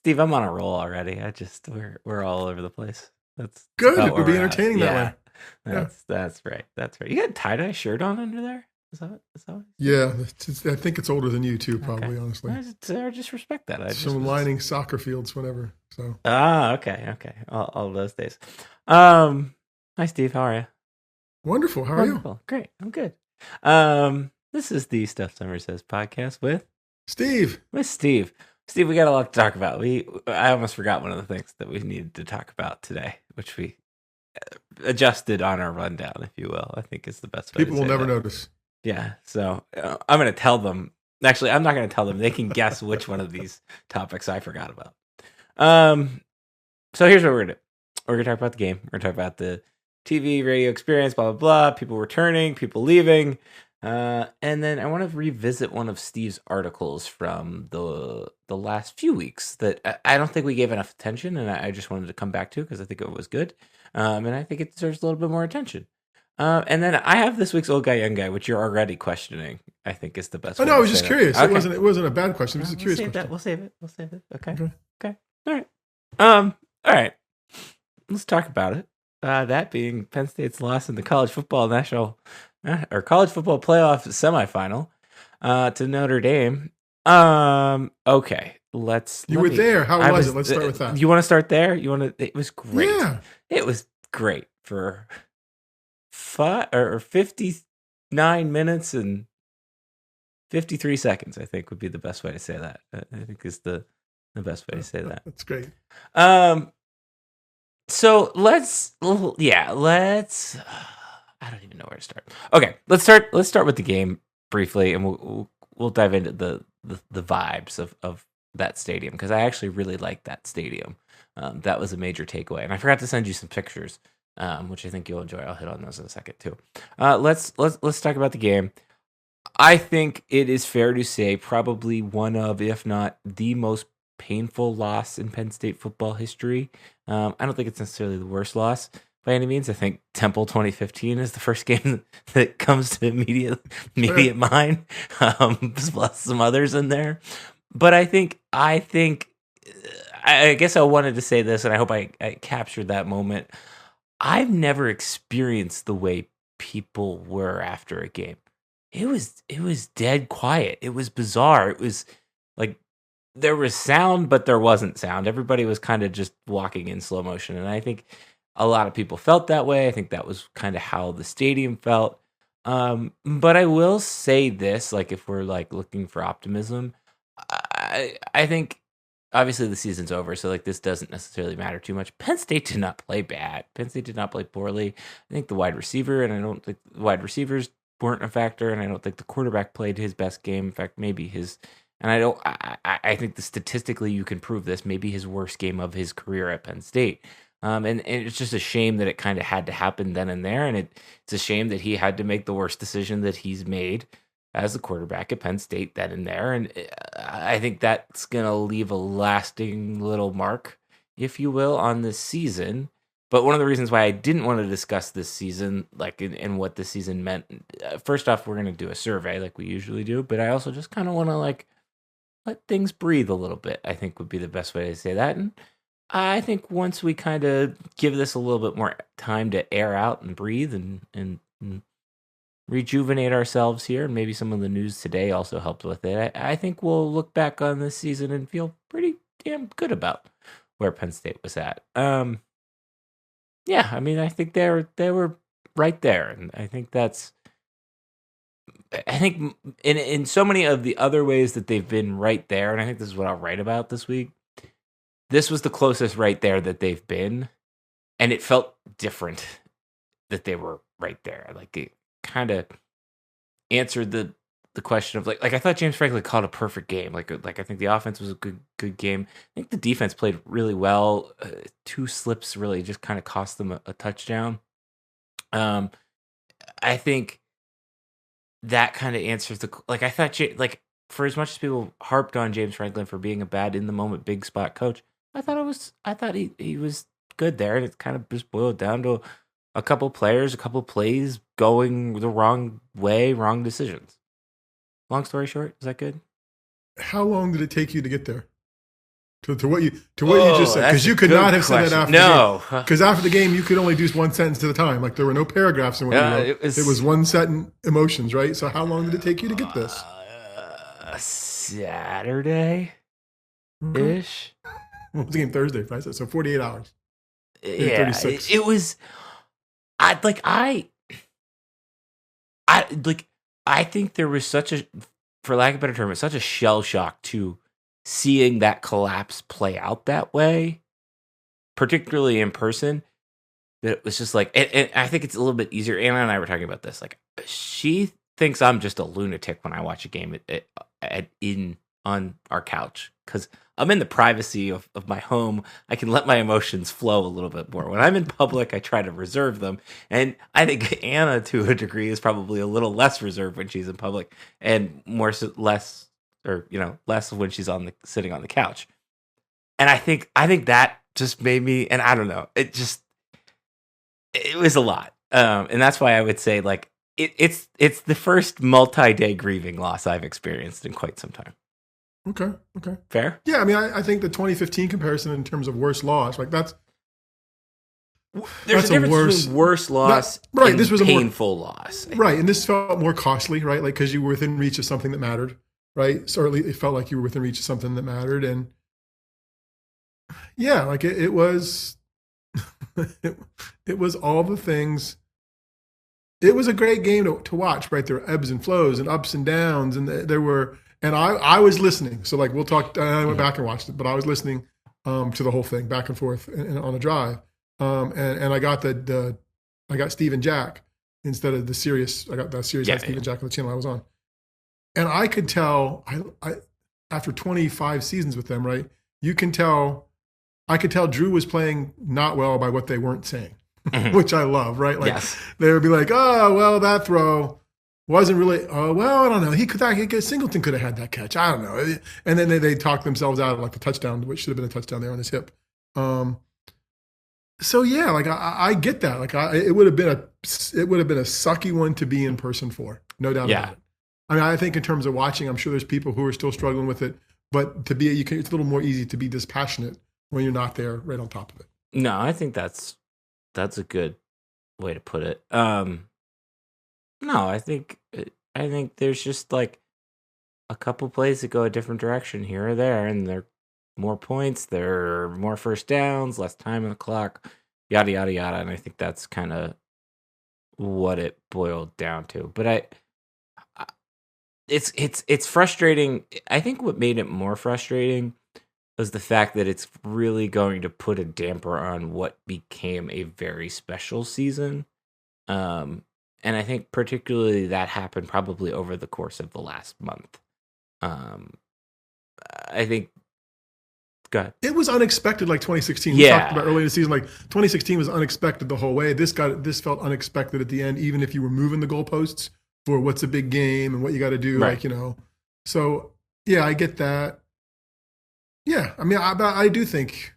Steve, I'm on a roll already. We're all over the place. That's Good. about It where would be we're at. entertaining that Yeah, way. Yeah. that's right. That's right. You got a tie-dye shirt on under there? Is that what you Yeah. I think it's older than you too, said? Okay. probably, honestly. I just respect that. I It's just from was. lining soccer fields, whatever. So Okay. All those days. Um, Hi Steve, how are you? wonderful. How are you? Wonderful. Great. I'm good. This is the Stuff Summer Says podcast Steve. with Steve. Steve, we got a lot to talk about. I almost forgot one of the things that we needed to talk about today, which we adjusted on our rundown, if you will. I think is the best way People to will say never that. notice. Yeah. So I'm going to tell them. Actually, I'm not going to tell them. They can guess which one of these topics I forgot about. So here's what we're going to do. We're going to talk about the game. We're going to talk about the TV, radio experience, blah, blah, blah. People returning, people leaving. And then I want to revisit one of Steve's articles from the last few weeks that I don't think we gave enough attention, and I just wanted to come back to because I think it was good. And I think it deserves a little bit more attention. And then I have this week's old guy, young guy, which you're already questioning. I think is the best. Oh way no, I to was say just that. curious. Okay. It wasn't a bad question. It was a curious question. We'll save it. Okay. Okay. Okay. All right. All right. Let's talk about it. That being Penn State's loss in the college football college football playoff semifinal to Notre Dame. Okay. You were there. How was it? Let's start with that. You want to start there? It was great. Yeah. It was great for 59 minutes and 53 seconds, I think would be the best way to say that. I think is the best way to say that. That's great. So let's I don't even know where to start. Okay, let's start with the game briefly, and we'll dive into the vibes of that stadium, because I actually really like that stadium. That was a major takeaway, and I forgot to send you some pictures, which I think you'll enjoy. I'll hit on those in a second too. Let's talk about the game. I think it is fair to say probably one of, if not the most painful loss in Penn State football history. I don't think it's necessarily the worst loss by any means. I think Temple 2015 is the first game that comes to immediate mind, plus some others in there. But I guess I wanted to say this, and I hope I captured that moment. I've never experienced the way people were after a game. It was dead quiet. It was bizarre. It was like there was sound, but there wasn't sound. Everybody was kind of just walking in slow motion. And I think a lot of people felt that way. I think that was kind of how the stadium felt. But I will say this, like if we're like looking for optimism, I think obviously the season's over, so like this doesn't necessarily matter too much. Penn State did not play bad. Penn State did not play poorly. I think the wide receiver, and I don't think the wide receivers weren't a factor, and I don't think the quarterback played his best game. In fact, maybe his, and I think that statistically you can prove this, maybe his worst game of his career at Penn State. And it's just a shame that it kind of had to happen then and there, and it's a shame that he had to make the worst decision that he's made as the quarterback at Penn State then and there. And I think that's going to leave a lasting little mark, if you will, on this season. But one of the reasons why I didn't want to discuss this season, like, and what this season meant, first off, we're going to do a survey like we usually do, but I also just kind of want to, like, let things breathe a little bit, I think would be the best way to say that. And I think once we kind of give this a little bit more time to air out and breathe and rejuvenate ourselves here, and maybe some of the news today also helped with it, I think we'll look back on this season and feel pretty damn good about where Penn State was at. Yeah, I mean, I think they were right there, and I think in so many of the other ways that they've been right there, and I think this is what I'll write about this week, this was the closest right there that they've been, and it felt different that they were right there. Like, it kind of answered the question of like I thought James Franklin called a perfect game. Like I think the offense was a good game. I think the defense played really well. Two slips really just kind of cost them a touchdown. I think that kind of answers I thought for as much as people harped on James Franklin for being a bad in the moment big spot coach, I thought he was good there, and it kind of just boiled down to a couple players, a couple plays going the wrong way, wrong decisions. Long story short, is that good? How long did it take you to get there? To what you just said, because you could not have said it after. No, because after the game you could only do one sentence at a time. Like there were no paragraphs in what you wrote. It was one sentence emotions, right? So how long did it take you to get this? Saturday ish. What was the game? Thursday, right? So 48 hours. Yeah, 36. It was. I think there was such a, for lack of a better term, it's such a shell shock to seeing that collapse play out that way, particularly in person, that it was just like, and I think it's a little bit easier. Anna and I were talking about this. Like, she thinks I'm just a lunatic when I watch a game on our couch, because I'm in the privacy of my home. I can let my emotions flow a little bit more. When I'm in public, I try to reserve them. And I think Anna, to a degree, is probably a little less reserved when she's in public, and less when she's sitting on the couch. And I think that just made me, and I don't know, it was a lot. And that's why I would say, like, it's the first multi-day grieving loss I've experienced in quite some time. Okay. Fair? Yeah, I mean, I think the 2015 comparison in terms of worst loss, like there's a difference between worst loss and this was painful loss. Right, and this felt more costly, right? Like, because you were within reach of something that mattered, right? So at least it felt like you were within reach of something that mattered. And yeah, like it was, it was all the things. It was a great game to watch, right? There were ebbs and flows and ups and downs, and there were. And I was listening. So like we'll talk. I went back and watched it, but I was listening to the whole thing back and forth on a drive. And I got I got Steve and Jack instead of the Sirius. I got the Sirius Steve and Jack on the channel I was on. And I could tell I after 25 seasons with them, right? I could tell Drew was playing not well by what they weren't saying, which I love, right? Like they would be like, "Oh, well, that throw wasn't really, well, I don't know. Singleton could have had that catch. I don't know." And then they talk themselves out of like the touchdown, which should have been a touchdown there on his hip. So yeah, like I get that. Like it would have been a sucky one to be in person for, no doubt about it. I mean, I think in terms of watching, I'm sure there's people who are still struggling with it, but it's a little more easy to be dispassionate when you're not there right on top of it. No, I think that's a good way to put it. No, I think there's just like a couple plays that go a different direction here or there, and they're more points, there are more first downs, less time on the clock, yada yada yada. And I think that's kind of what it boiled down to. But it's frustrating. I think what made it more frustrating was the fact that it's really going to put a damper on what became a very special season. And I think particularly that happened probably over the course of the last month. I think, go ahead. It was unexpected, like 2016. We talked about early in the season, like 2016 was unexpected the whole way. This felt unexpected at the end, even if you were moving the goalposts for what's a big game and what you got to do, right. So yeah, I get that. Yeah, I mean, I do think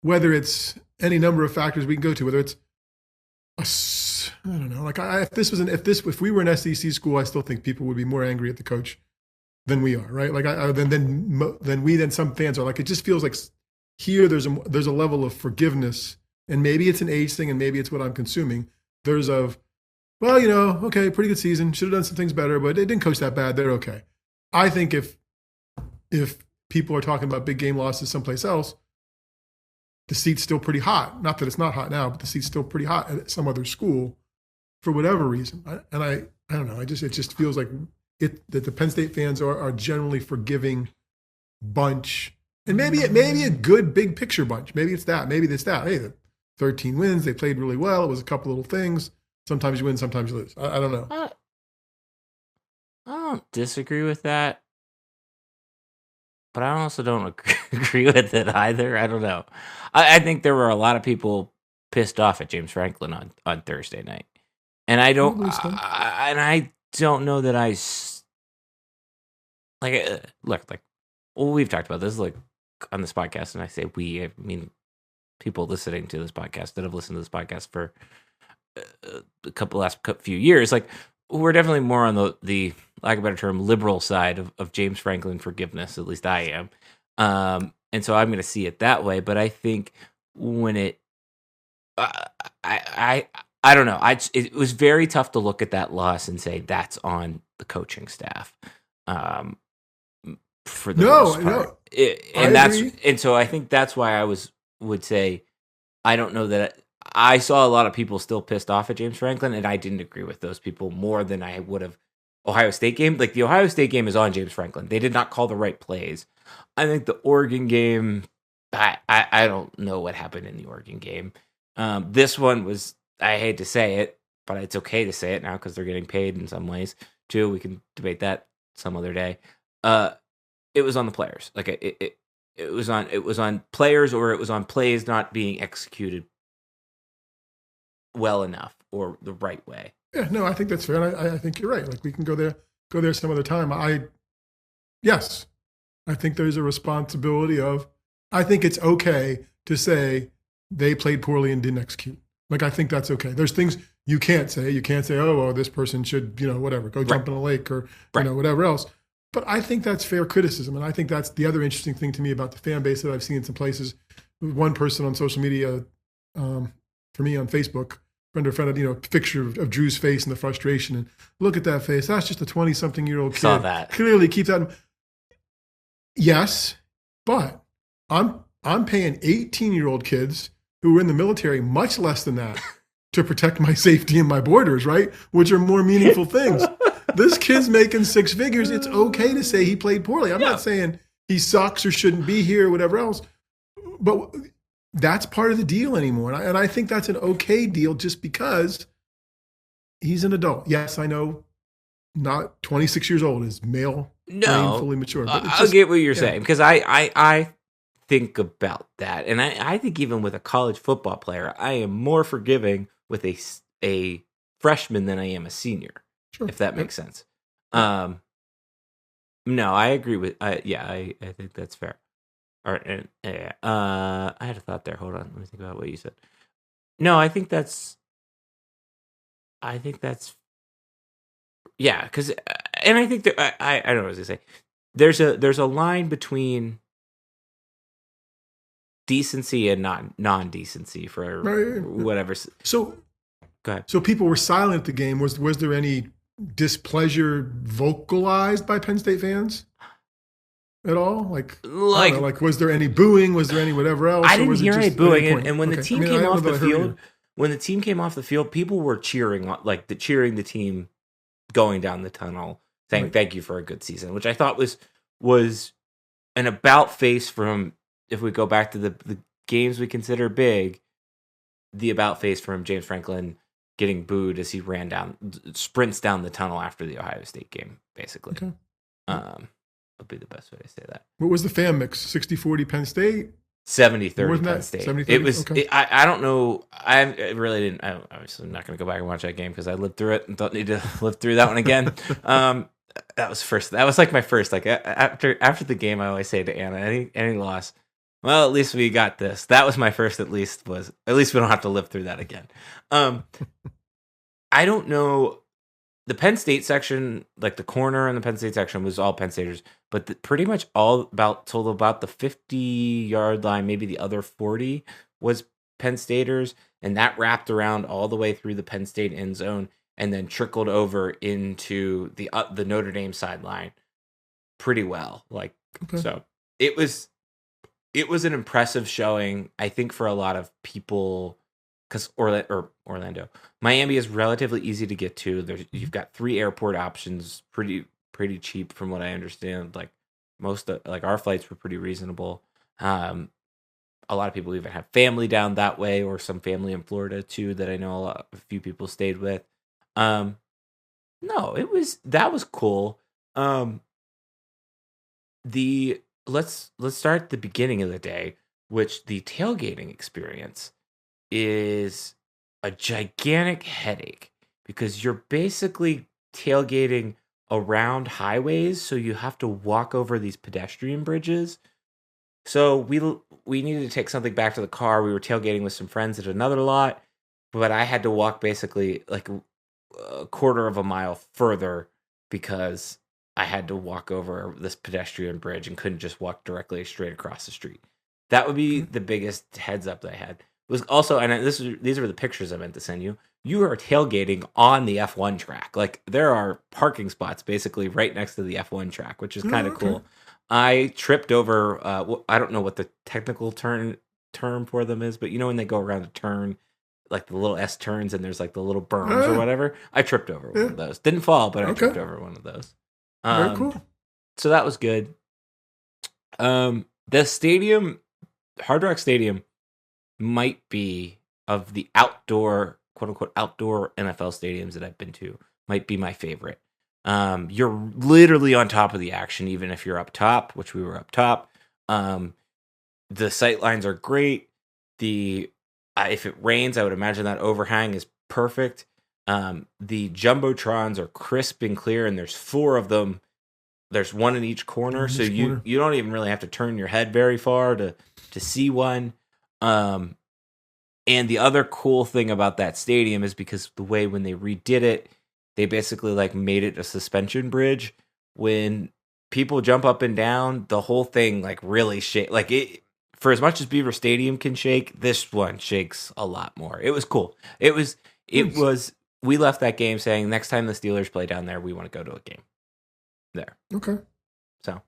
whether it's any number of factors we can go to, whether it's I don't know. Like if we were an SEC school, I still think people would be more angry at the coach than we are, right? Like than some fans are. Like it just feels like here there's a level of forgiveness, and maybe it's an age thing, and maybe it's what I'm consuming. Okay, pretty good season. Should have done some things better, but they didn't coach that bad. They're okay. I think if people are talking about big game losses someplace else, the seat's still pretty hot. Not that it's not hot now, but the seat's still pretty hot at some other school for whatever reason. I don't know. It just feels like that the Penn State fans are generally forgiving bunch, and maybe a good big picture bunch. Maybe it's that. Maybe it's that. Hey, the 13 wins. They played really well. It was a couple little things. Sometimes you win, sometimes you lose. I don't know. I don't disagree with that, but I also don't agree with it either. I don't know. I think there were a lot of people pissed off at James Franklin on Thursday night, and I don't know that I we've talked about this like on this podcast, and I say we, I mean people listening to this podcast that have listened to this podcast for last few years. Like we're definitely more on the lack of a better term liberal side of James Franklin forgiveness. At least I am. And so I'm going to see it that way. But I think when I don't know. It was very tough to look at that loss and say that's on the coaching staff. For the most part. And so I think that's why I would say I don't know that I saw a lot of people still pissed off at James Franklin, and I didn't agree with those people more than I would have Ohio State game. Like the Ohio State game is on James Franklin. They did not call the right plays. I think the Oregon game, I don't know what happened in the Oregon game. This one was, I hate to say it, but it's okay to say it now because they're getting paid in some ways too. We can debate that some other day. It was on the players. Like it was on players, or it was on plays not being executed well enough or the right way. Yeah, no, I think that's fair. And I think you're right. Like we can go there some other time. Yes, I think there's a responsibility I think it's okay to say they played poorly and didn't execute. Like, I think that's okay. There's things you can't say. You can't say, oh, well, this person should, whatever, go jump in a lake or, whatever else. But I think that's fair criticism. And I think that's the other interesting thing to me about the fan base that I've seen in some places. One person on social media, for me on Facebook, friend, picture of Drew's face and the frustration. And look at that face. That's just a 20-something-year-old kid. Saw that. Clearly keeps that. Yes, but I'm paying 18-year-old kids who were in the military much less than that to protect my safety and my borders, right? Which are more meaningful things. This kid's making six figures. It's okay to say he played poorly. I'm not saying he sucks or shouldn't be here or whatever else, but that's part of the deal anymore. And I think that's an okay deal just because he's an adult. Yes, I know not 26 years old is male, brain, fully mature. But I'll get what you're saying because I think about that. And I think even with a college football player, I am more forgiving with a freshman than I am a senior. Sure. If that makes sense. No, I agree with. I think that's fair. All right, I had a thought there. Hold on, let me think about what you said. No, I think that's. Yeah, because and I think that I don't know what I was gonna say. There's a line between decency and non-decency for whatever. So go ahead. So people were silent at the game. Was there any displeasure vocalized by Penn State fans at all? Like was there any booing? Was there any whatever else? I didn't hear any booing. And when the team came off the field, people were cheering, cheering the team going down the tunnel, saying thank you for a good season, which I thought was an about face from, if we go back to the games we consider big, the about face from James Franklin getting booed as he sprints down the tunnel after the Ohio State game, basically. Okay. Would be the best way to say that. What was the fan mix? 60-40 Penn State? 70-30 Penn State. 70-30? It was. Okay. I don't know. I really didn't. I'm obviously not going to go back and watch that game because I lived through it and don't need to live through that one again. That was first. That was like my first. Like after the game, I always say to Anna, any loss. Well, at least we got this. That was my first. At least we don't have to live through that again. I don't know. The Penn State section, like the corner in the Penn State section, was all Penn Staters, but pretty much all told about the 50-yard line, maybe the other 40 was Penn Staters, and that wrapped around all the way through the Penn State end zone and then trickled over into the Notre Dame sideline pretty well. So it was an impressive showing, I think, for a lot of people. Because Orlando, Miami is relatively easy to get to. You've got 3 airport options, pretty cheap from what I understand. Like our flights were pretty reasonable. A lot of people even have family down that way, or some family in Florida too that I know a few people stayed with. No, that was cool. Let's start at the beginning of the day, which the tailgating experience is a gigantic headache because you're basically tailgating around highways, so you have to walk over these pedestrian bridges. So we needed to take something back to the car. We were tailgating with some friends at another lot, but I had to walk basically like a quarter of a mile further because I had to walk over this pedestrian bridge and couldn't just walk directly straight across the street. That would be the biggest heads up that I had. It was also, and these were the pictures I meant to send you. You are tailgating on the F1 track. Like, there are parking spots basically right next to the F1 track, which is kind of cool. I tripped over, I don't know what the technical term for them is, but you know when they go around a turn, like the little S turns and there's like the little berms or whatever? I tripped over one of those. Didn't fall, but I tripped over one of those. Very cool. So that was good. The stadium, Hard Rock Stadium, might be, of the outdoor, quote unquote, outdoor NFL stadiums that I've been to, might be my favorite. You're literally on top of the action, even if you're up top, which we were up top. The sight lines are great. If it rains, I would imagine that overhang is perfect. The jumbotrons are crisp and clear, and there's 4 of them. There's one in each corner, so you don't even really have to turn your head very far to see one. And the other cool thing about that stadium is because the way when they redid it, they basically like made it a suspension bridge. When people jump up and down, the whole thing like really shake. Like it, for as much as Beaver Stadium can shake, this one shakes a lot more. It was cool. It was. We left that game saying next time the Steelers play down there, we want to go to a game there. Okay. So,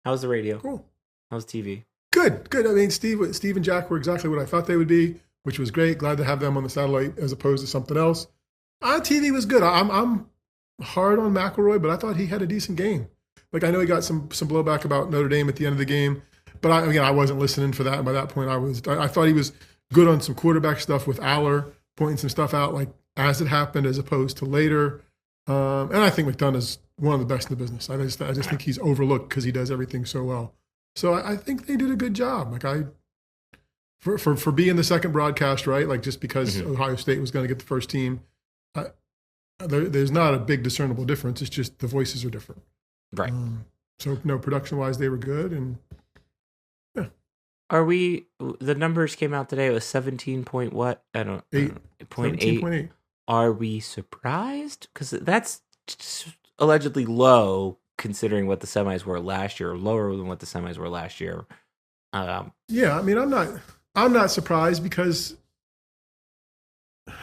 how's the radio? Cool. How's TV? Good. I mean, Steve and Jack were exactly what I thought they would be, which was great. Glad to have them on the satellite as opposed to something else. TV was good. I'm hard on McElroy, but I thought he had a decent game. Like, I know he got some blowback about Notre Dame at the end of the game, but I wasn't listening for that. And by that point, I thought he was good on some quarterback stuff with Aller, pointing some stuff out like as it happened as opposed to later. And I think McDonough is one of the best in the business. I just think he's overlooked because he does everything so well. So I think they did a good job. Like for being the second broadcast, right? Like just because Ohio State was going to get the first team, there's not a big discernible difference. It's just the voices are different. Right. So no, production wise, they were good. And yeah. The numbers came out today. It was 17 point what? I don't know. 17.8. Are we surprised? Because that's allegedly low considering what the semis were last year, or lower than what the semis were last year. Yeah, I mean, I'm not surprised because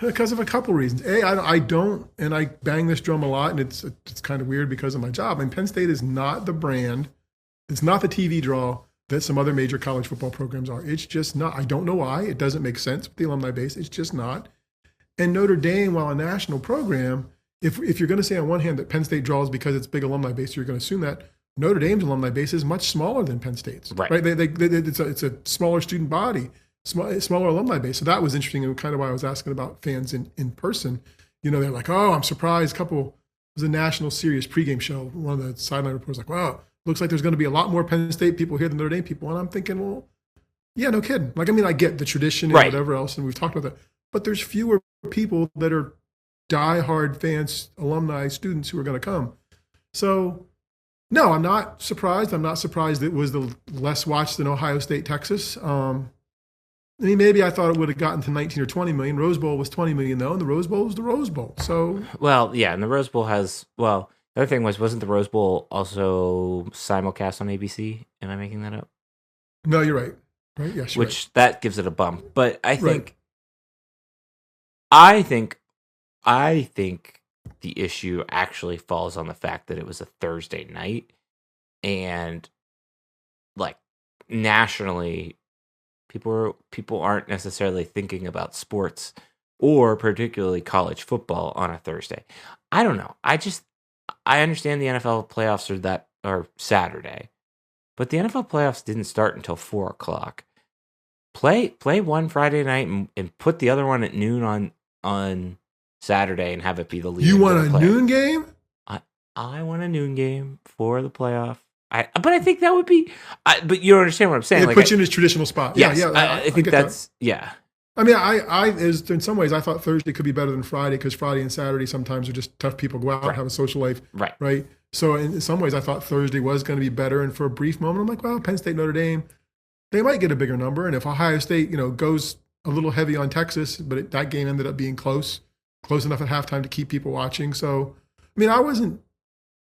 of a couple reasons. I don't, and I bang this drum a lot, and it's kind of weird because of my job. I mean, Penn State is not the brand. It's not the TV draw that some other major college football programs are. It's just not. I don't know why. It doesn't make sense with the alumni base. It's just not. And Notre Dame, while a national program, if you're going to say on one hand that Penn State draws because it's big alumni base, you're going to assume that Notre Dame's alumni base is much smaller than Penn State's. Right? It's a smaller student body, smaller alumni base. So that was interesting, and kind of why I was asking about fans in person. You know, they're like, oh, I'm surprised. It was a national serious pregame show. One of the sideline reporters like, wow, looks like there's going to be a lot more Penn State people here than Notre Dame people. And I'm thinking, well, yeah, no kidding. Like, I mean, I get the tradition and whatever else, and we've talked about that. But there's fewer people that are diehard fans, alumni, students who are going to come. So, no, I'm not surprised. I'm not surprised it was the less watched than Ohio State, Texas. I mean, maybe I thought it would have gotten to 19 or 20 million. Rose Bowl was 20 million, though, and the Rose Bowl was the Rose Bowl. So, well, yeah, and the Rose Bowl the other thing wasn't the Rose Bowl also simulcast on ABC? Am I making that up? No, you're right. Right? Yes, you're right. That gives it a bump. But I think the issue actually falls on the fact that it was a Thursday night, and like nationally, people aren't necessarily thinking about sports or particularly college football on a Thursday. I don't know. I understand the NFL playoffs are Saturday, but the NFL playoffs didn't start until 4:00. Play one Friday night and put the other one at noon on Saturday and have it be the lead. You want a noon game? I want a noon game for the playoff. But I think that would be. But you don't understand what I'm saying. It puts you in his traditional spot. Yes, yeah. I think that's that. I mean, in some ways, I thought Thursday could be better than Friday because Friday and Saturday sometimes are just tough. People go out and have a social life. Right. So in some ways, I thought Thursday was going to be better. And for a brief moment, I'm like, well, Penn State, Notre Dame, they might get a bigger number. And if Ohio State, goes a little heavy on Texas, but that game ended up being close enough at halftime to keep people watching. So, I mean, I wasn't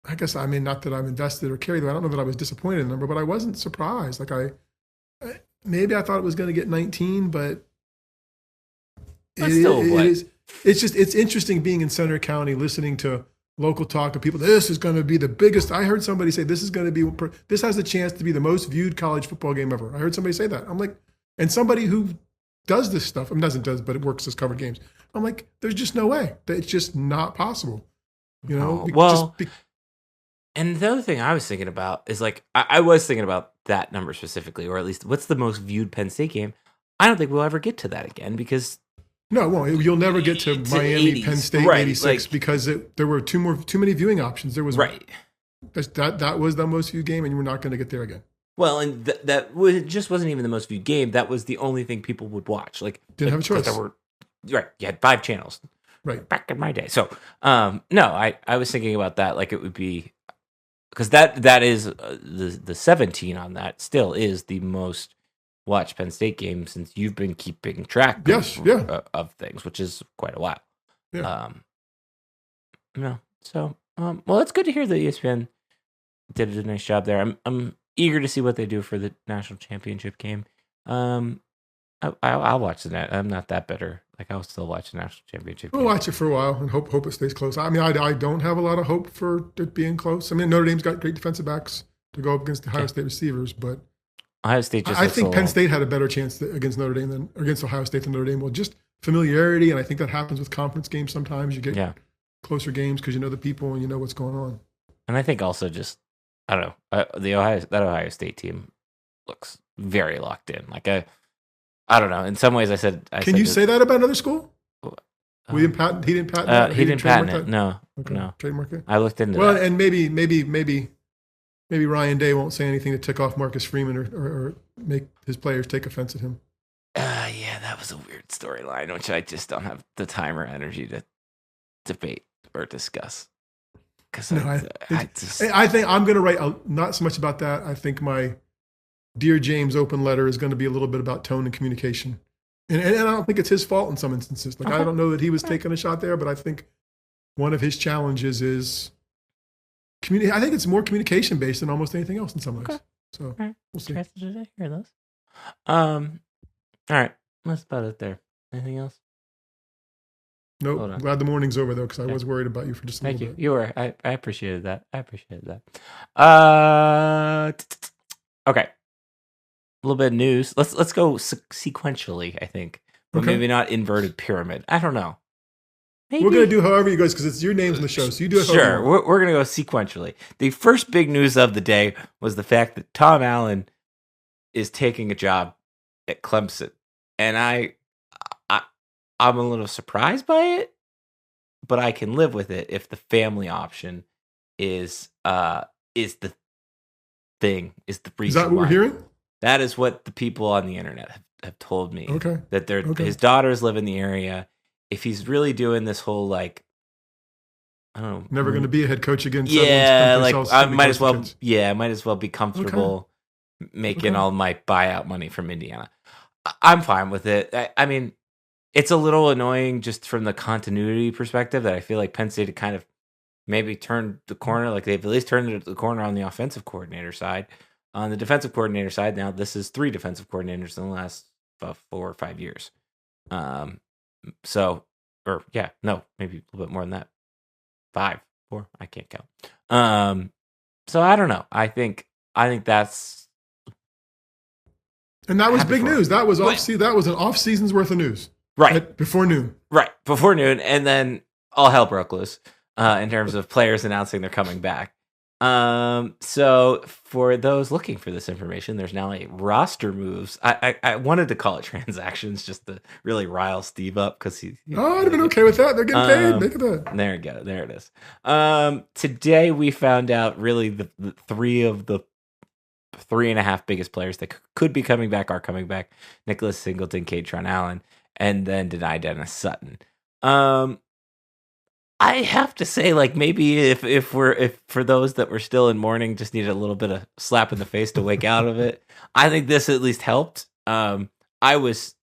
I guess, I mean, not that I'm invested or carried. I don't know that I was disappointed in the number, but I wasn't surprised. Like maybe I thought it was going to get 19, but But still, it what? is. It's interesting being in Center County, listening to local talk of people. This is going to be the biggest. I heard somebody say this is going to be. This has a chance to be the most viewed college football game ever. I heard somebody say that. I'm like, and somebody who does this stuff, I mean, does, but it works as covered games. I'm like, there's just no way. It's just not possible. You know. Well, and the other thing I was thinking about is like I was thinking about that number specifically, or at least what's the most viewed Penn State game. I don't think we'll ever get to that again because. No, it won't. You'll never get to Miami, 80s. Penn State, right, 86 because there were too many viewing options. There was right. That was the most viewed game, and you were not going to get there again. Well, and just wasn't even the most viewed game. That was the only thing people would watch. Like Didn't have a choice. Right, you had 5 channels. Right. Back in my day. So, no, I was thinking about that. Like it would be because that is the 17 on that still is the most watched Penn State game since you've been keeping track of things, which is quite a while. Yeah. No. So, well, it's good to hear that ESPN did a nice job there. I'm eager to see what they do for the national championship game. I'll watch the net. I'm not that bitter. Like I'll still watch the national championship. We'll watch it for a while and hope it stays close. I mean, I don't have a lot of hope for it being close. I mean, Notre Dame's got great defensive backs to go up against the Ohio State receivers, but Ohio State I think Penn State had a better chance against Notre Dame than against Ohio State than Notre Dame. Well, just familiarity, and I think that happens with conference games sometimes. You get closer games because you know the people and you know what's going on. And I think also just I don't know that Ohio State team looks very locked in. Like I don't know. In some ways, I said. Can you say that about another school? He didn't patent it. He didn't patent it. No, okay. No. Trademark it. I looked into. Well, that. And maybe Ryan Day won't say anything to tick off Marcus Freeman or make his players take offense at him. Yeah, that was a weird storyline, which I just don't have the time or energy to debate or discuss. Because I think I'm going to write not so much about that. I think my Dear James open letter is going to be a little bit about tone and communication. And I don't think it's his fault in some instances. Like, I don't know that he was taking a shot there, but I think one of his challenges is I think it's more communication based than almost anything else in some ways. So we'll see. Interested to hear those. All right. That's about it there. Anything else? Nope. I'm glad the morning's over, though, because I was worried about you for just a little bit. Thank you. You were. I appreciated that. Okay. A little bit of news. Let's go sequentially, I think. But maybe not inverted pyramid. I don't know. Maybe. We're going to do however you guys, because it's your name's in the show, so you do it. Sure. We're going to go sequentially. The first big news of the day was the fact that Tom Allen is taking a job at Clemson. And I'm a little surprised by it, but I can live with it if the family option is the thing, is the reason. Is that what we're hearing? That is what the people on the internet have told me. Okay. That his daughters live in the area. If he's really doing this whole like, I don't know, never going to be a head coach again. Yeah, like I might as well. Yeah, I might as well be comfortable making all my buyout money from Indiana. I'm fine with it. I mean, it's a little annoying just from the continuity perspective that I feel like Penn State had kind of maybe turned the corner. Like they've at least turned the corner on the offensive coordinator side. On the defensive coordinator side, now this is 3 defensive coordinators in the last 4 or 5 years. Maybe a little bit more than that. 5, 4, I can't count. So I don't know. I think that's. And that was big news. That was that was an off season's worth of news. Right. Before noon. Right. Before noon. And then all hell broke loose in terms of players announcing they're coming back. So for those looking for this information, there's now a roster moves. I wanted to call it transactions just to really rile Steve up because I'd have been okay with that. They're getting paid. Make it that. There you go. There it is. Today we found out really the 3 of the 3.5 biggest players that could be coming back are coming back. Nicholas Singleton, Katron Allen, and then denied Dennis Sutton. I have to say, like, maybe if for those that were still in mourning, just needed a little bit of slap in the face to wake out of it. I think this at least helped. I was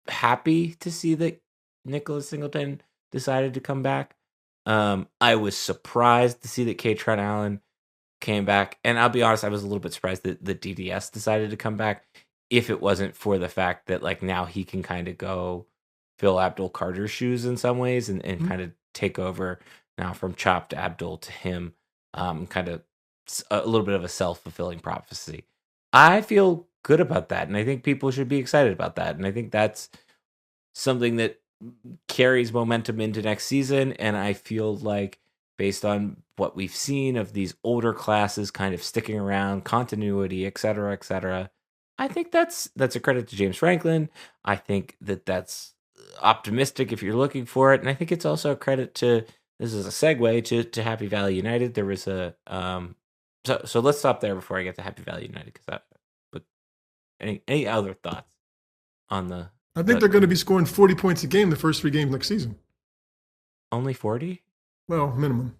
happy to see that Nicholas Singleton decided to come back. I was surprised to see that Kaytron Allen came back, and I'll be honest, I was a little bit surprised that the DDS decided to come back. If it wasn't for the fact that like now he can kind of go fill Abdul Carter's shoes in some ways, and kind of take over now from Chop to Abdul to him, kind of a little bit of a self-fulfilling prophecy. I feel good about that, and I think people should be excited about that, and I think that's something that carries momentum into next season. And I feel like based on what we've seen of these older classes kind of sticking around, continuity, et cetera, I think that's a credit to James Franklin. I think that's optimistic if you're looking for it, and I think it's also a credit to, this is a segue to Happy Valley United. There was a so let's stop there before I get to Happy Valley United, because but any other thoughts on the? I think they're going to be scoring 40 points a game the first 3 games next season. Only 40? Well, minimum.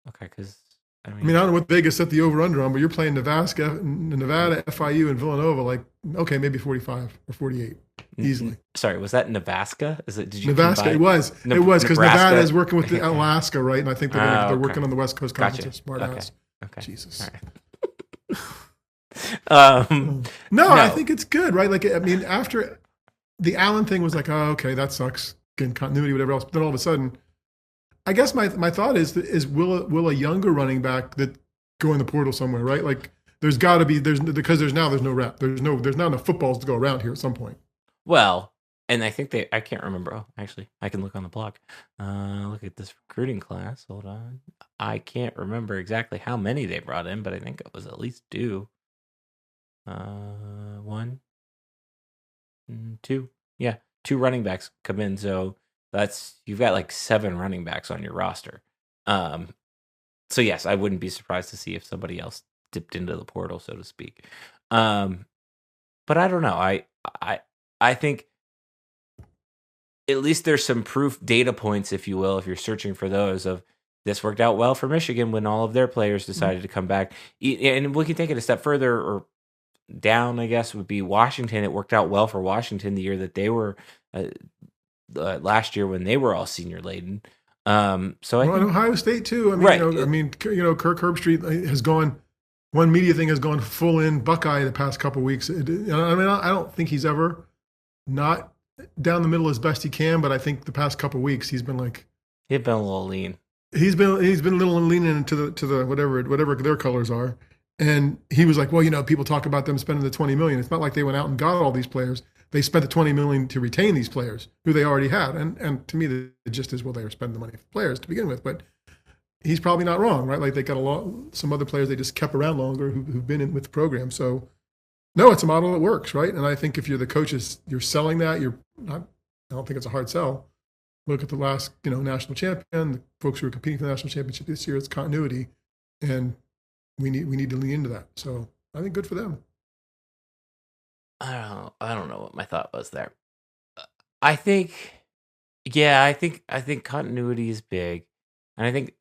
Okay, because I mean, I don't know what Vegas set the over-under on, but you're playing Nevada, FIU, and Villanova. Like, okay, maybe 45 or 48 easily. Sorry, was that Nebraska? Did you Nebraska? It was because Nevada is working with Alaska, right? And I think they're working on the West Coast Conference. Gotcha. Smart ass. Okay. Jesus. Right. No, I think it's good, right? Like, I mean, after the Allen thing was like, oh, okay, that sucks. Getting continuity, whatever else. But then all of a sudden, I guess my thought is will a younger running back that go in the portal somewhere, right? Like, there's got to be because there's no rep. There's not enough footballs to go around here at some point. Well, and I think I can't remember. Oh, actually, I can look on the blog. Look at this recruiting class. Hold on. I can't remember exactly how many they brought in, but I think it was at least 2. 1, 2. Yeah, 2 running backs come in. So you've got like 7 running backs on your roster. So yes, I wouldn't be surprised to see if somebody else dipped into the portal, so to speak. But I don't know. I think at least there's some proof data points, if you will, if you're searching for those, of this worked out well for Michigan when all of their players decided to come back. And we can take it a step further or down, I guess, would be Washington. It worked out well for Washington the year that they were last year when they were all senior laden. So I think, Ohio State too. I mean, right. Kirk Herbstreit has gone. One media thing has gone full in Buckeye the past couple of weeks. I mean, I don't think he's ever not down the middle as best he can, but I think the past couple of weeks he's been a little lean. He's been a little leaning into the whatever their colors are. And he was like, well, people talk about them spending the $20 million. It's not like they went out and got all these players. They spent the $20 million to retain these players who they already had. And to me, it just is, well, they were spending the money for players to begin with. But he's probably not wrong, right? Like, they got some other players they just kept around longer who've been in with the program. So no, it's a model that works, right? And I think if you're the coaches, you're selling that. I don't think it's a hard sell. Look at the last, national champion, the folks who are competing for the national championship this year. It's continuity, and we need to lean into that. So I think good for them. I don't know what my thought was there. I think continuity is big, and I think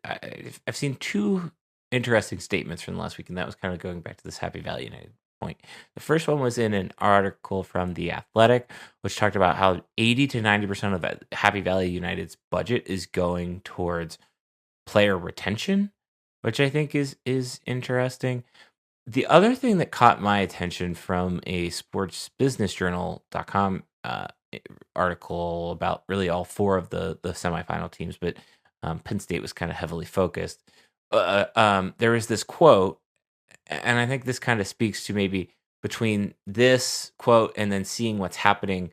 I've seen 2 interesting statements from last week, and that was kind of going back to this Happy Valley United point. The first one was in an article from The Athletic, which talked about how 80 to 90% of Happy Valley United's budget is going towards player retention, which I think is interesting. The other thing that caught my attention from a sportsbusinessjournal.com article about really all 4 of the semifinal teams, but Penn State was kind of heavily focused. There was this quote, and I think this kind of speaks to maybe between this quote and then seeing what's happening,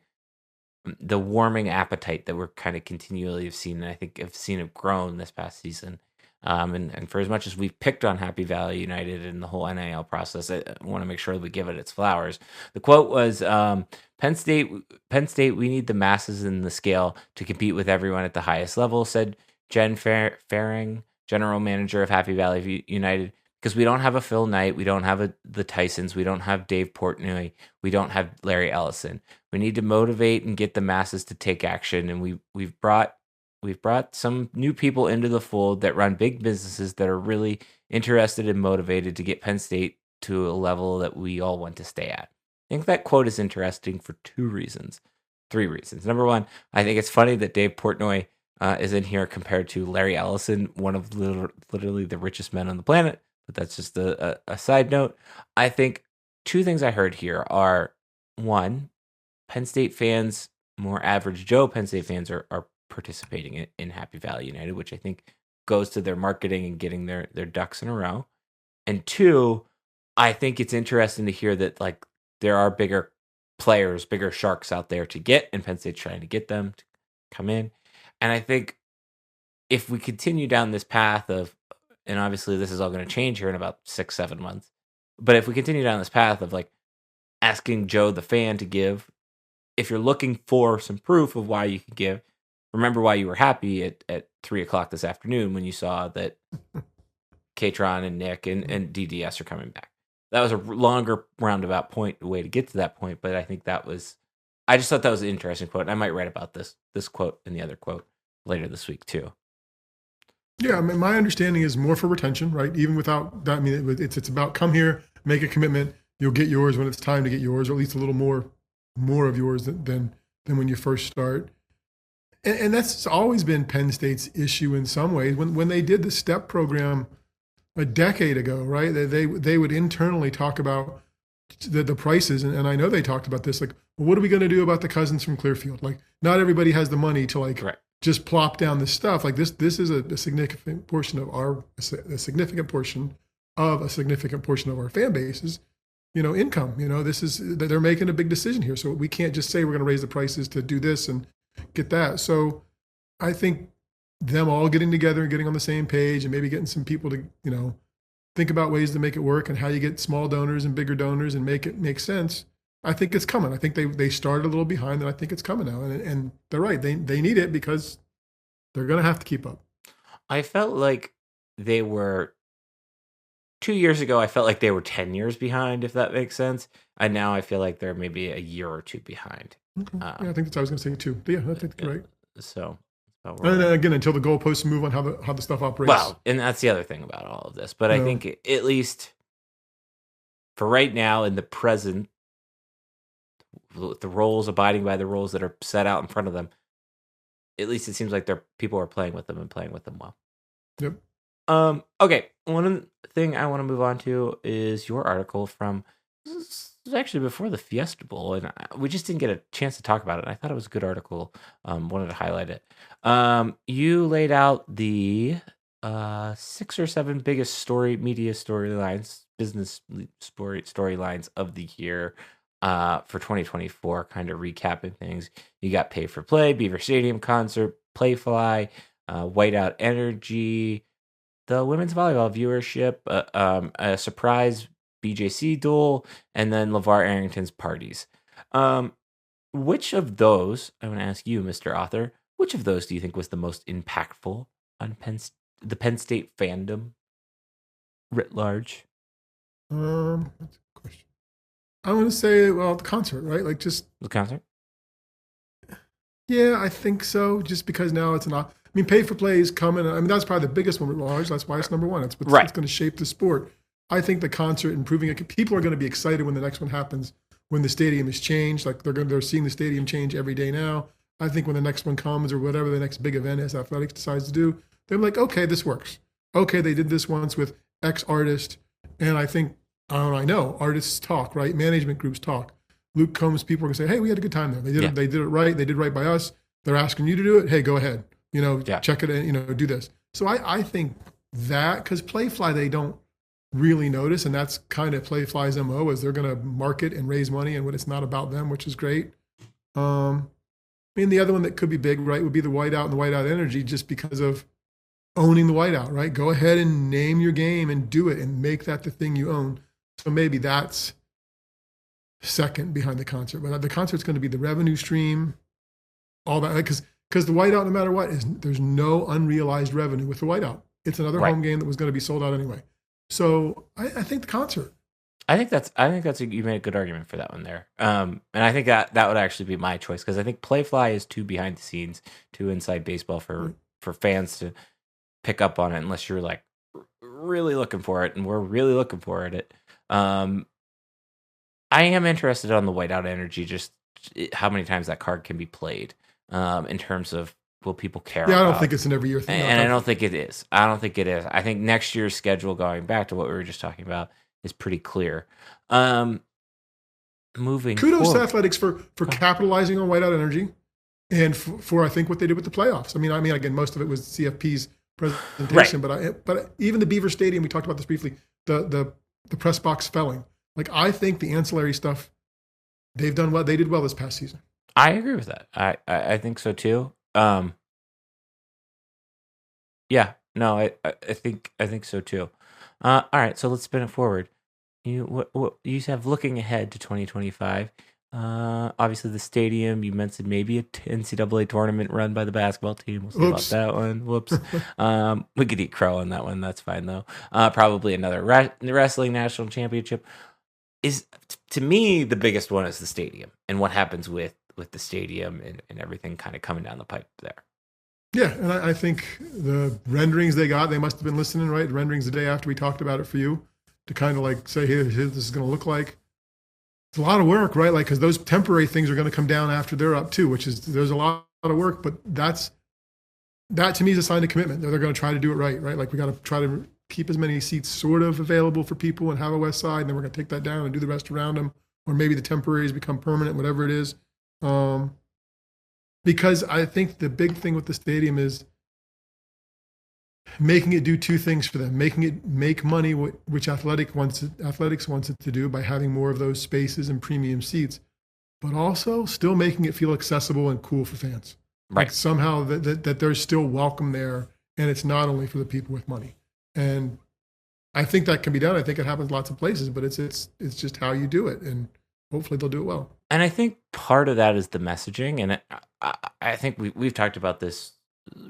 the warming appetite that we're kind of continually have seen, and I think have seen it grown this past season. And for as much as we've picked on Happy Valley United and the whole NIL process, I want to make sure that we give it its flowers. The quote was, Penn State, we need the masses in the scale to compete with everyone at the highest level, said Jen Faring, general manager of Happy Valley United, because we don't have a Phil Knight, we don't have the Tysons, we don't have Dave Portnoy, we don't have Larry Ellison. We need to motivate and get the masses to take action, and we've brought some new people into the fold that run big businesses that are really interested and motivated to get Penn State to a level that we all want to stay at. I think that quote is interesting for 3 reasons. Number one, I think it's funny that Dave Portnoy is in here compared to Larry Ellison, one of literally the richest men on the planet. But that's just a side note. I think two things I heard here are, one, Penn State fans, more average Joe Penn State fans are participating in Happy Valley United, which I think goes to their marketing and getting their ducks in a row. And two, I think it's interesting to hear that like there are bigger players, bigger sharks out there to get, and Penn State's trying to get them to come in. And I think if we continue down this path of, and obviously this is all going to change here in about 6-7 months, but if we continue down this path of like asking Joe the fan to give, if you're looking for some proof of why you can give, remember why you were happy at 3:00 this afternoon when you saw that Katron and Nick and DDS are coming back. That was a longer roundabout way to get to that point, but I think I just thought that was an interesting quote. And I might write about this quote and the other quote later this week too. Yeah, I mean, my understanding is more for retention, right? Even without that, I mean, it's about come here, make a commitment. You'll get yours when it's time to get yours, or at least a little more of yours than when you first start. And that's always been Penn State's issue in some ways. When they did the STEP program a decade ago, right? They would internally talk about the prices, and I know they talked about this. Like, well, what are we going to do about the cousins from Clearfield? Like, not everybody has the money to like just plop down this stuff. Like this is a significant portion of a significant portion of our fan base's income. This is they're making a big decision here, so we can't just say we're going to raise the prices to do this and get that. So I think them all getting together and getting on the same page and maybe getting some people to, think about ways to make it work and how you get small donors and bigger donors and make it make sense. I think it's coming. I think they started a little behind, and I think it's coming now. And they're right. They need it because they're going to have to keep up. I felt like they were 2 years ago. I felt like they were 10 years behind, if that makes sense. And now I feel like they're maybe a year or two behind. Okay. Yeah, I think that's what I was going to say too. But yeah, I think you're right. So, and then again, until the goalposts move on how the stuff operates. Well, and that's the other thing about all of this. But I think at least for right now, in the present, the roles, abiding by the rules that are set out in front of them, at least it seems like people are playing with them and playing with them well. Yep. Okay. One thing I want to move on to is your article from. This was actually before the Fiesta Bowl, and we just didn't get a chance to talk about it. I thought it was a good article. Wanted to highlight it. You laid out the 6 or 7 biggest media storylines, business storylines of the year for 2024, kind of recapping things. You got Pay for Play, Beaver Stadium concert, Playfly, Whiteout Energy, the women's volleyball viewership, a surprise BJC duel, and then LeVar Arrington's parties. Which of those, I want to ask you, Mr. Author, which of those do you think was the most impactful on the Penn State fandom writ large? That's a good question. I'm going to say, the concert, right? Like just the concert. Yeah, I think so. Just because now it's not. I mean, Pay for Play is coming. I mean, that's probably the biggest one writ large. That's why it's number one. It's going to shape the sport. I think the concert improving it. People are going to be excited when the next one happens. When the stadium is changed, like they're seeing the stadium change every day now. I think when the next one comes or whatever the next big event is, athletics decides to do, they're like, okay, this works. Okay, they did this once with X artist, and I think I know artists talk, right? Management groups talk. Luke Combs people are going to say, hey, we had a good time there. They did it right. They did right by us. They're asking you to do it. Hey, go ahead. Check it in. Do this. So I think that because Playfly they don't really notice, and that's kind of Playfly's MO is they're going to market and raise money and when it's not about them, which is great. I mean, the other one that could be big, right, would be the Whiteout and the Whiteout Energy, just because of owning the Whiteout, right? Go ahead and name your game and do it and make that the thing you own. So maybe that's second behind the concert, but the concert's going to be the revenue stream, all that, because the Whiteout, no matter what, there's no unrealized revenue with the Whiteout. It's another home game that was going to be sold out anyway. So I think the concert. I think that's you made a good argument for that one there. And I think that would actually be my choice because I think Playfly is too behind the scenes, too inside baseball for fans to pick up on it unless you're like really looking for it, and we're really looking for it. I am interested on the Whiteout Energy, just how many times that card can be played in terms of will people care Yeah, I about? don't think it's an every year thing. And I don't think it is. I don't think it is. I think next year's schedule, going back to what we were just talking about, is pretty clear. Moving kudos forward. to athletics for capitalizing on whiteout energy, and for I think what they did with the playoffs. I mean, again, most of it was CFP's presentation, Right. but even the Beaver Stadium, we talked about this briefly. The press box felling. Like, I think the ancillary stuff they've done well. They did well this past season. I agree with that. I think so too. Yeah, no, I think so too. All right, so let's spin it forward. What you have looking ahead to 2025? Obviously the stadium. You mentioned maybe a NCAA tournament run by the basketball team. We'll see about that one. Whoops. We could eat crow on that one. That's fine though. Probably another wrestling national championship. Is, to me, the biggest one is the stadium and what happens with the stadium and everything kind of coming down the pipe there. Yeah, and I think the renderings they got, they must have been listening, right? The renderings the day after we talked about it for you, to kind of like say, hey, this is going to look like. It's a lot of work, right? Like, because those temporary things are going to come down after they're up too, which is, there's a lot of work, but that to me is a sign of commitment. They're going to try to do it right? Like, we got to try to keep as many seats sort of available for people and have a west side, and then we're going to take that down and do the rest around them, or maybe the temporaries become permanent, whatever it is. Because I think the big thing with the stadium is making it do two things for them: making it make money, which athletics wants it to do by having more of those spaces and premium seats, but also still making it feel accessible and cool for fans. Right. Like, somehow that they're still welcome there, and it's not only for the people with money. And I think that can be done. I think it happens lots of places, but it's just how you do it, and hopefully they'll do it well. And I think part of that is the messaging, and I think we've talked about this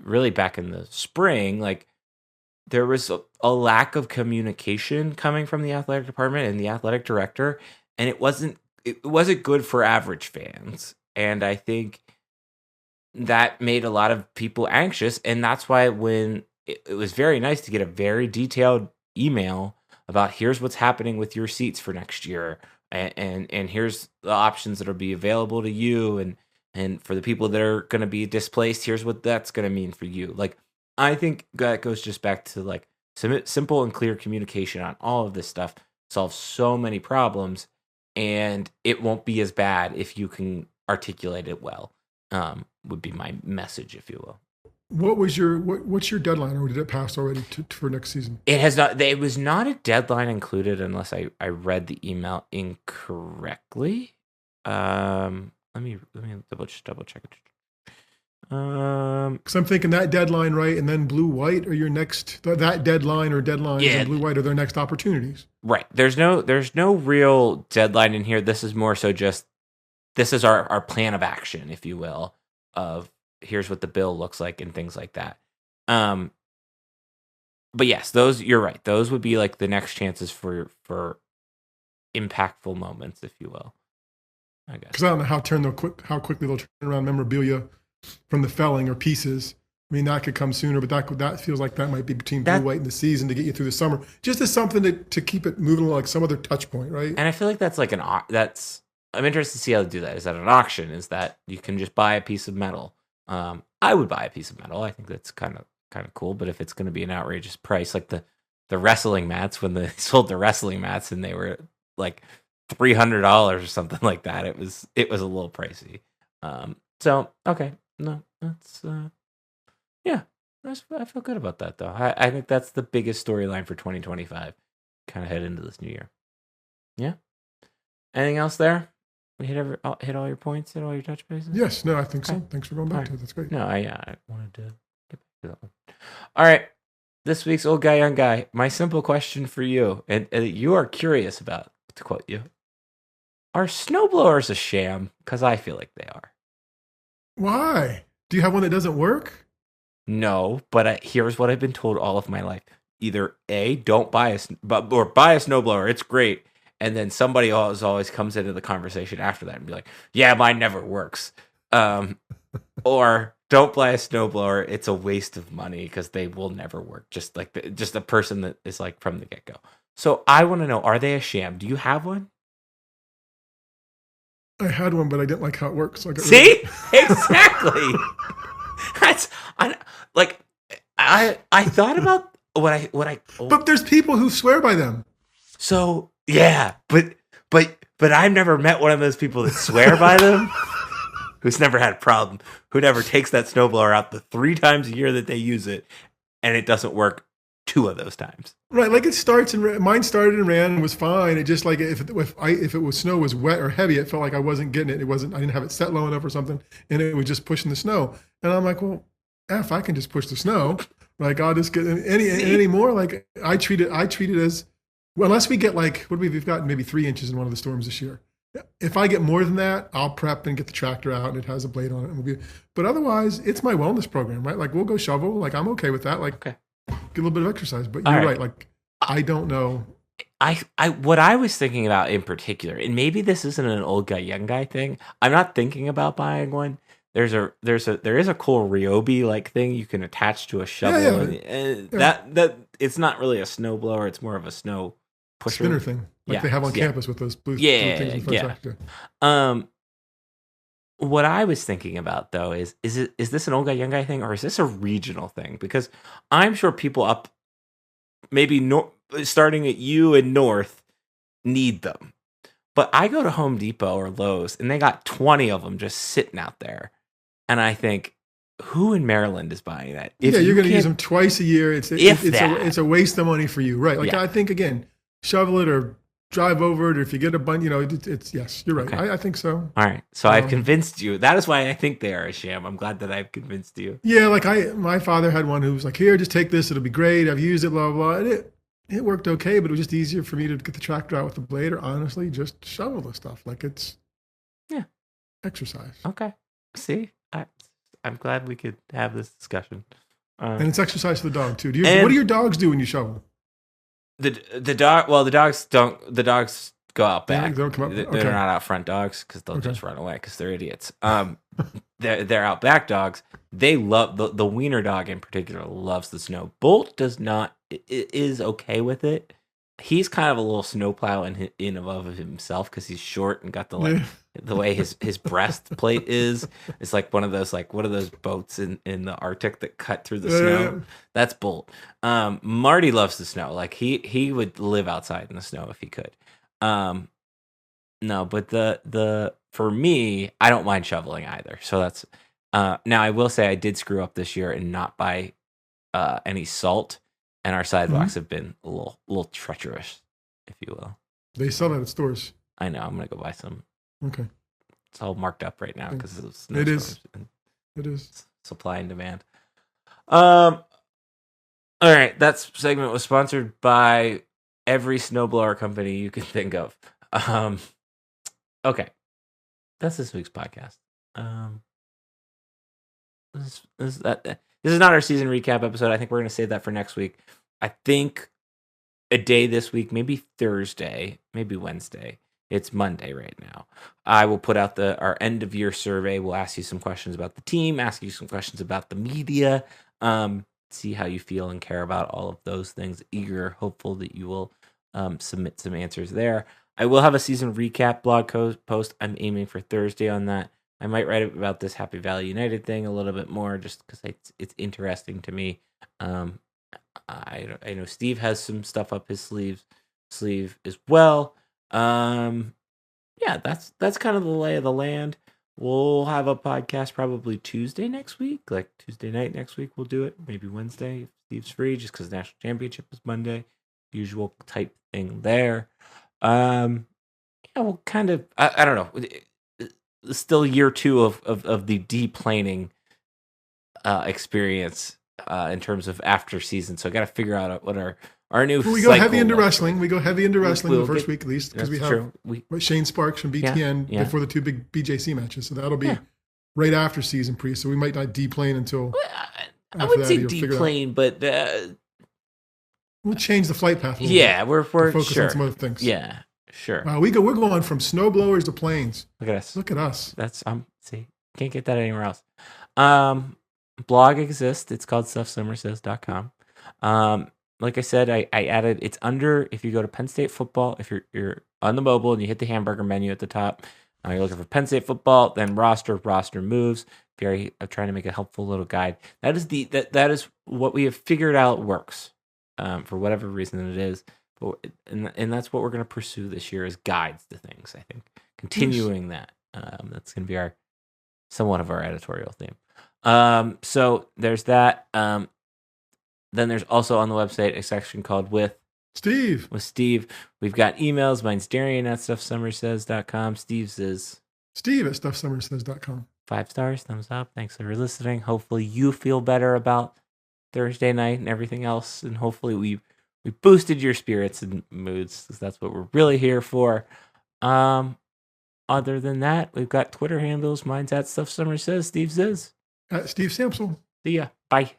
really back in the spring. Like, there was a lack of communication coming from the athletic department and the athletic director, and it wasn't good for average fans. And I think that made a lot of people anxious, and that's why when it was very nice to get a very detailed email about here's what's happening with your seats for next year, and here's the options that'll be available to you, and for the people that are going to be displaced, here's what that's going to mean for you. Like, I think that goes just back to like some simple and clear communication on all of this stuff solves so many problems, and it won't be as bad if you can articulate it well. Would be my message, if you will. What's your deadline, or did it pass already for next season? It has not. It was not a deadline included, unless I read the email incorrectly. Let me double check it. Because I'm thinking that deadline, right, and then blue white are your next. That deadline or deadlines, Yeah. and blue white are their next opportunities. Right. There's no real deadline in here. This is more so just this is our plan of action, if you will, of here's what the bill looks like and things like that. But yes, those, you're right. Those would be like the next chances for impactful moments, if you will, I guess. Because I don't know how quickly they'll turn around memorabilia from the felling or pieces. I mean, that could come sooner, but that feels like that might be between blue, white, and the season to get you through the summer. Just as something to keep it moving along, like some other touch point, right? And I feel like that's like I'm interested to see how they do that. Is that an auction? Is that you can just buy a piece of metal? I would buy a piece of metal. I think that's kind of cool. But if it's going to be an outrageous price, like the wrestling mats, when they sold the wrestling mats and they were like $300 or something like that, it was a little pricey. So okay, no, that's yeah, I feel good about that though. I think that's the biggest storyline for 2025. Kind of head into this new year. Yeah. Anything else there? We hit all your points, hit all your touch bases? Yes, no, I think so. Thanks for going back to it. That's great. No, I wanted to get back to that one. All right. This week's Old Guy, Young Guy. My simple question for you, and you are curious about, to quote you, are snowblowers a sham? Because I feel like they are. Why? Do you have one that doesn't work? No, but here's what I've been told all of my life. Either A, don't buy or buy a snowblower. It's great. And then somebody always comes into the conversation after that and be like, yeah, mine never works. Or don't buy a snowblower. It's a waste of money because they will never work. Just a person that is like from the get-go. So I want to know, are they a sham? Do you have one? I had one, but I didn't like how it works. So I got See? Exactly. That's like I thought about what I But there's people who swear by them. So yeah, but I've never met one of those people that swear by them. Who's never had a problem, who never takes that snowblower out the 3 times a year that they use it, and it doesn't work 2 of those times. Right, like mine started and ran and was fine. It just like if it was snow was wet or heavy, it felt like I wasn't getting it. I didn't have it set low enough or something, and it was just pushing the snow. And I'm like, well, I can just push the snow. Like I'll just get any more. Like I treat it as well, unless we get like we've got maybe 3 inches in one of the storms this year. If I get more than that, I'll prep and get the tractor out and it has a blade on it. And but otherwise, it's my wellness program, right? Like we'll go shovel. Like I'm okay with that. Like okay. Get a little bit of exercise. But you're right. Like I don't know. What I was thinking about in particular, and maybe this isn't an old guy, young guy thing. I'm not thinking about buying one. There is a cool Ryobi like thing you can attach to a shovel. Yeah. That it's not really a snowblower. It's more of a snow pusher. Spinner thing. Like they have on campus with those blue things. What I was thinking about though is this an old guy, young guy thing, or is this a regional thing? Because I'm sure people up maybe starting at U and North need them. But I go to Home Depot or Lowe's and they got 20 of them just sitting out there. And I think, who in Maryland is buying that? You're going to use them twice a year. It's a waste of money for you, right? Like I think again, shovel it or drive over it, or if you get a bunch, it's yes, you're right. Okay. I think so. All right, so I've convinced you. That is why I think they are a sham. I'm glad that I've convinced you. Yeah, like my father had one who was like, "Here, just take this. It'll be great. I've used it, blah blah." And it worked okay, but it was just easier for me to get the tractor out with the blade, or honestly, just shovel the stuff. Like it's exercise. Okay, see, I'm glad we could have this discussion. And it's exercise for the dog too. What do your dogs do when you shovel? The dog. Well, the dogs don't. The dogs go out back. They don't come up. They're not out front dogs because they'll just run away because they're idiots. They're out back dogs. They love the wiener dog in particular. Loves the snow. Bolt does not. Is okay with it. He's kind of a little snowplow in and of himself because he's short and got the way his breastplate is. It's like one of those boats in the Arctic that cut through the snow. That's Bolt. Marty loves the snow. Like he would live outside in the snow if he could. No, but the for me, I don't mind shoveling either. So that's now I will say I did screw up this year and not buy any salt. And our sidewalks have been a little treacherous, if you will. They sell that at stores. I know. I'm going to go buy some. Okay. It's all marked up right now because of snow. It is. It is. Supply and demand. All right. That segment was sponsored by every snowblower company you can think of. Okay. That's this week's podcast. This is not our season recap episode. I think we're going to save that for next week. I think a day this week, maybe Thursday, maybe Wednesday. It's Monday right now. I will put out our end of year survey. We'll ask you some questions about the team, ask you some questions about the media, see how you feel and care about all of those things. Eager, hopeful that you will submit some answers there. I will have a season recap blog post. I'm aiming for Thursday on that. I might write about this Happy Valley United thing a little bit more just because it's interesting to me. I know Steve has some stuff up his sleeve as well. Yeah, that's kind of the lay of the land. We'll have a podcast probably Tuesday next week, like Tuesday night next week. We'll do it. Maybe Wednesday if Steve's free, just because national championship is Monday. Usual type thing there. Yeah, we'll kind of. I don't know. Still year 2 of the deplaning experience in terms of after season. So I got to figure out what our new. We go heavy into wrestling. We go heavy into wrestling the first week at least because we have Shane Sparks from BTN before the 2 big BJC matches. So that'll be right after season pre. So we might not deplane until. I wouldn't say deplane, but we'll change the flight path. We're focus on some other things. Yeah. Sure. Wow, we're going from snowblowers to planes. Look at us. Look at us. That's see, can't get that anywhere else. Blog exists. It's called stuffsummersays.com. Like I said, I added. It's under. If you go to Penn State football, if you're on the mobile and you hit the hamburger menu at the top, You're looking for Penn State football, then roster moves. I'm trying to make a helpful little guide. That is what we have figured out works, for whatever reason it is. But and that's what we're going to pursue this year is guides to things. I think continuing that. That's going to be somewhat of our editorial theme. So there's that. Then there's also on the website a section called With Steve. We've got emails. Mine's Darian at StuffSummerSays.com. Steve's is Steve at StuffSummerSays.com. 5 stars, thumbs up. Thanks for listening. Hopefully you feel better about Thursday night and everything else. And hopefully we boosted your spirits and moods, because that's what we're really here for. Other than that, we've got Twitter handles. Mine's at StuffSummerSays. Steve's is at Steve Sampsell. See ya. Bye.